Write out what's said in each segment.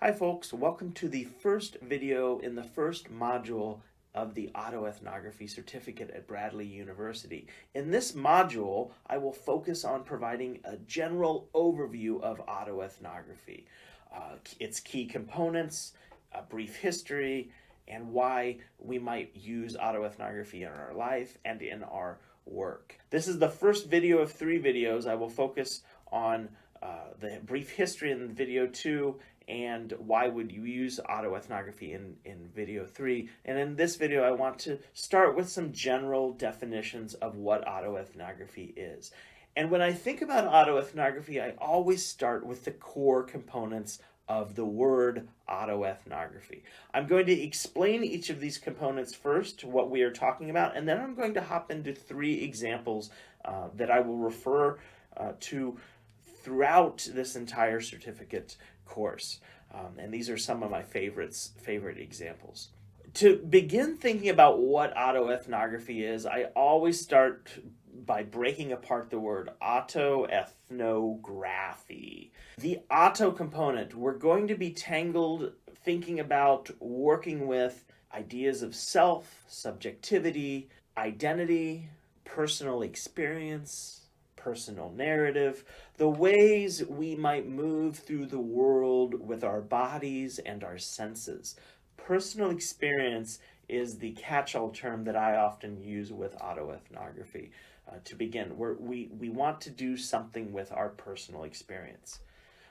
Hi folks, welcome to the first video in the first module of the autoethnography certificate at Bradley University. In this module, I will focus on providing a general overview of autoethnography, its key components, a brief history, and why we might use autoethnography in our life and in our work. This is the first video of 3 videos. I will focus on the brief history in video 2 and why would you use autoethnography in video 3. And in this video, I want to start with some general definitions of what autoethnography is. And when I think about autoethnography, I always start with the core components of the word autoethnography. I'm going to explain each of these components first, what we are talking about, and then I'm going to hop into 3 examples that I will refer to throughout this entire certificate course. And these are some of my favorite examples. To begin thinking about what autoethnography is, I always start by breaking apart the word autoethnography. The auto component, we're going to be tangled thinking about working with ideas of self, subjectivity, identity, personal experience, personal narrative, the ways we might move through the world with our bodies and our senses. Personal experience is the catch-all term that I often use with autoethnography. To begin, we want to do something with our personal experience.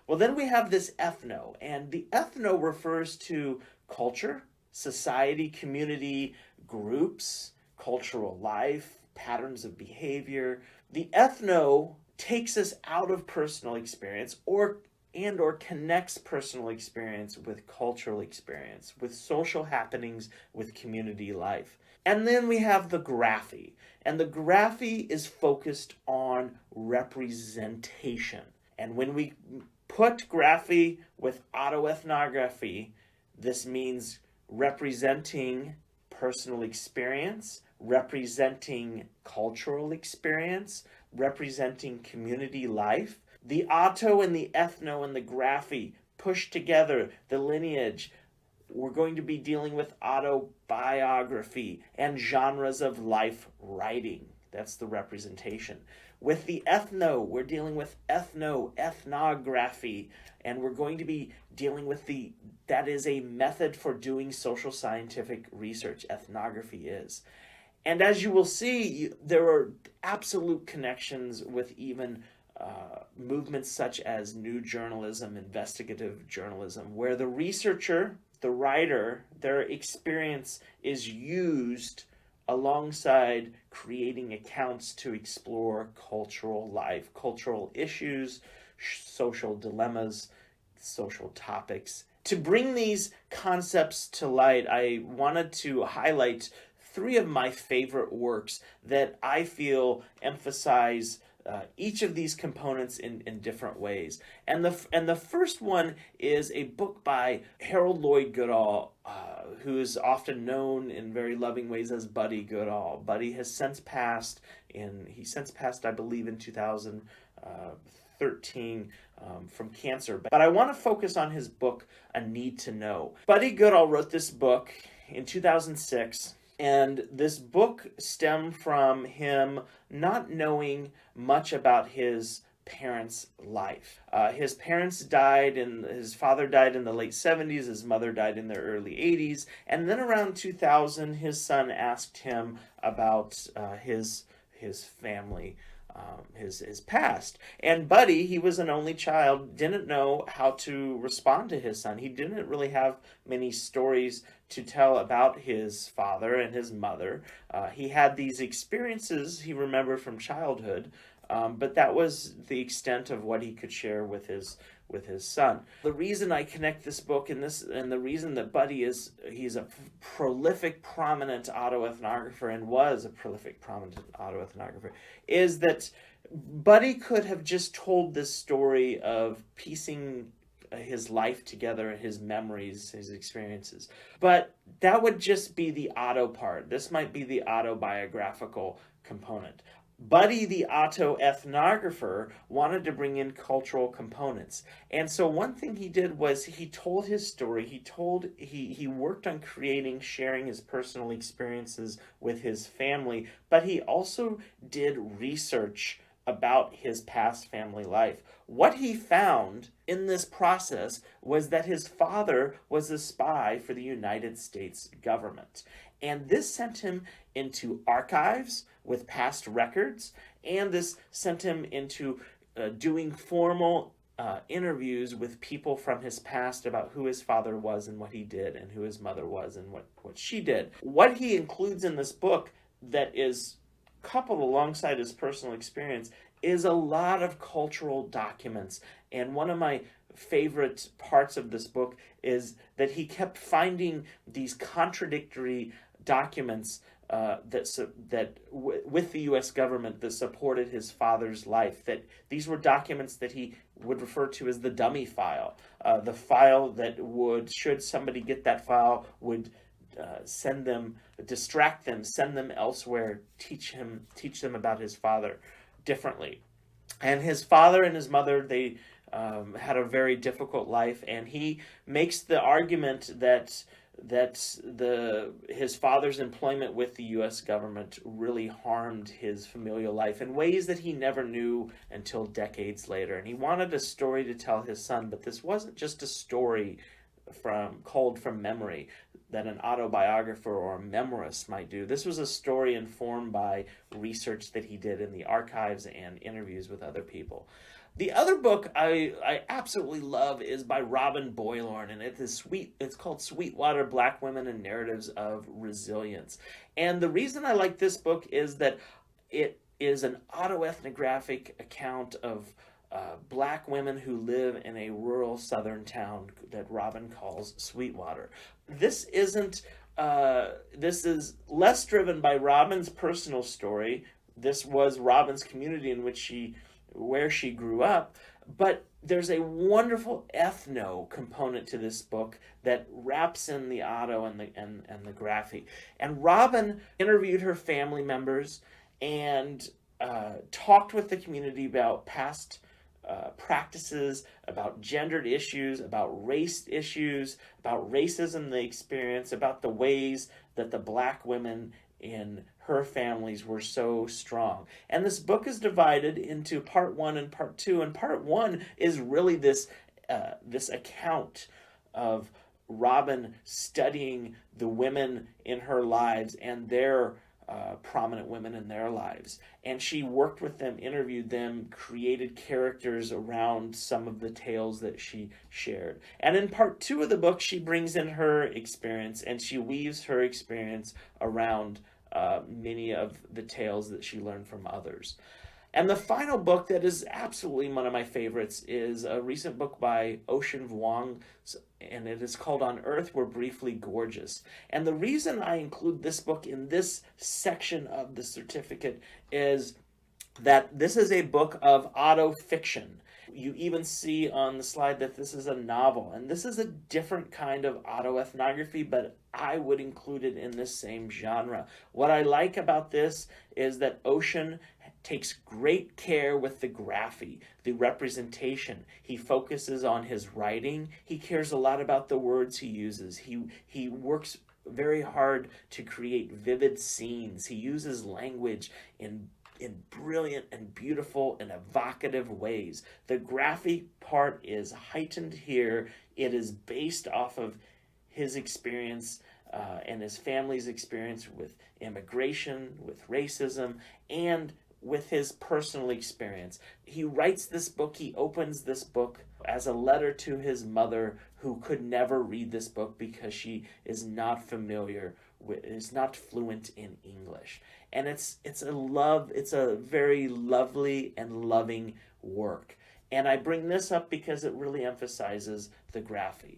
Well, then we have this ethno, and the ethno refers to culture, society, community, groups, cultural life, patterns of behavior. The ethno takes us out of personal experience or connects personal experience with cultural experience, with social happenings, with community life. And then we have the graphy, and the graphy is focused on representation. And when we put graphy with autoethnography, this means representing personal experience, representing cultural experience, representing community life. The auto and the ethno and the graphy push together the lineage. We're going to be dealing with autobiography and genres of life writing. That's the representation. With the ethno, we're dealing with ethnography, and we're going to be dealing with that is a method for doing social scientific research. Ethnography is. And as you will see, there are absolute connections with even movements such as new journalism, investigative journalism, where the researcher, the writer, their experience is used alongside creating accounts to explore cultural life, cultural issues, social dilemmas, social topics. To bring these concepts to light, I wanted to highlight 3 of my favorite works that I feel emphasize each of these components in different ways. And the first one is a book by Harold Lloyd Goodall, who is often known in very loving ways as Buddy Goodall. Buddy has since passed, I believe, in 2013 from cancer. But I want to focus on his book, A Need to Know. Buddy Goodall wrote this book in 2006. And this book stemmed from him not knowing much about his parents' life. His father died in the late 70s, his mother died in the early 80s, and then around 2000, his son asked him about his family, his past. And Buddy, he was an only child, didn't know how to respond to his son. He didn't really have many stories to tell about his father and his mother. He had these experiences he remembered from childhood, but that was the extent of what he could share with his son. The reason I connect this book and the reason that Buddy he's a prolific, prominent autoethnographer and was a prolific, prominent autoethnographer, is that Buddy could have just told this story of piecing his life together, his memories, his experiences. But that would just be the auto part. This might be the autobiographical component. Buddy, the autoethnographer, wanted to bring in cultural components. And so one thing he did was he told his story. He worked on sharing his personal experiences with his family, but he also did research about his past family life. What he found in this process was that his father was a spy for the United States government. And this sent him into archives with past records, and this sent him into doing formal interviews with people from his past about who his father was and what he did, and who his mother was and what she did. What he includes in this book that is coupled alongside his personal experience is a lot of cultural documents. And one of my favorite parts of this book is that he kept finding these contradictory documents with the U.S. government that supported his father's life. That these were documents that he would refer to as the dummy file, the file that would, should somebody get that file, would distract them, send them elsewhere, teach them about his father differently. And his father and his mother, they had a very difficult life, and he makes the argument that his father's employment with the U.S. government really harmed his familial life in ways that he never knew until decades later. And he wanted a story to tell his son, but this wasn't just a story culled from memory that an autobiographer or a memoirist might do. This was a story informed by research that he did in the archives and interviews with other people. The other book I absolutely love is by Robin Boylorn, and it's called Sweetwater: Black Women and Narratives of Resilience. And the reason I like this book is that it is an autoethnographic account of Black women who live in a rural southern town that Robin calls Sweetwater. This is less driven by Robin's personal story. This was Robin's community where she grew up, but there's a wonderful ethno component to this book that wraps in the auto and the graphy. And Robin interviewed her family members and talked with the community about past practices, about gendered issues, about race issues, about racism they experience, about the ways that the Black women in her families were so strong. And this book is divided into part 1 and part 2. And part 1 is really this account of Robin studying the women in her lives and their prominent women in their lives. And she worked with them, interviewed them, created characters around some of the tales that she shared. And in part 2 of the book, she brings in her experience, and she weaves her experience around many of the tales that she learned from others. And the final book that is absolutely one of my favorites is a recent book by Ocean Vuong, and it is called On Earth We're Briefly Gorgeous. And the reason I include this book in this section of the certificate is that this is a book of autofiction. You even see on the slide that this is a novel, and this is a different kind of autoethnography, but I would include it in this same genre. What I like about this is that Ocean takes great care with the graphy, the representation. He focuses on his writing. He cares a lot about the words he uses. He works very hard to create vivid scenes. He uses language in brilliant and beautiful and evocative ways. The graphic part is heightened here. It is based off of his experience and his family's experience with immigration, with racism, and with his personal experience. He writes this book, he opens this book as a letter to his mother, who could never read this book because she is not fluent in English. And it's a very lovely and loving work. And I bring this up because it really emphasizes the graphy.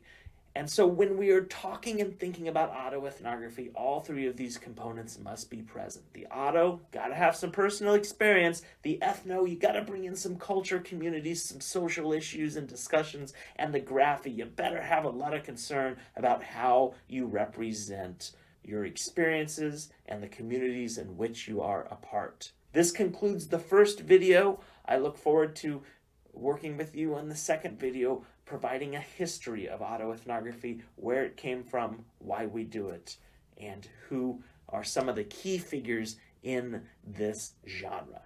And so when we are talking and thinking about autoethnography, all three of these components must be present. The auto, got to have some personal experience. The ethno, you got to bring in some culture, communities, some social issues and discussions. And the graphy, you better have a lot of concern about how you represent your experiences and the communities in which you are a part. This concludes the first video. I look forward to working with you on the second video, providing a history of autoethnography, where it came from, why we do it, and who are some of the key figures in this genre.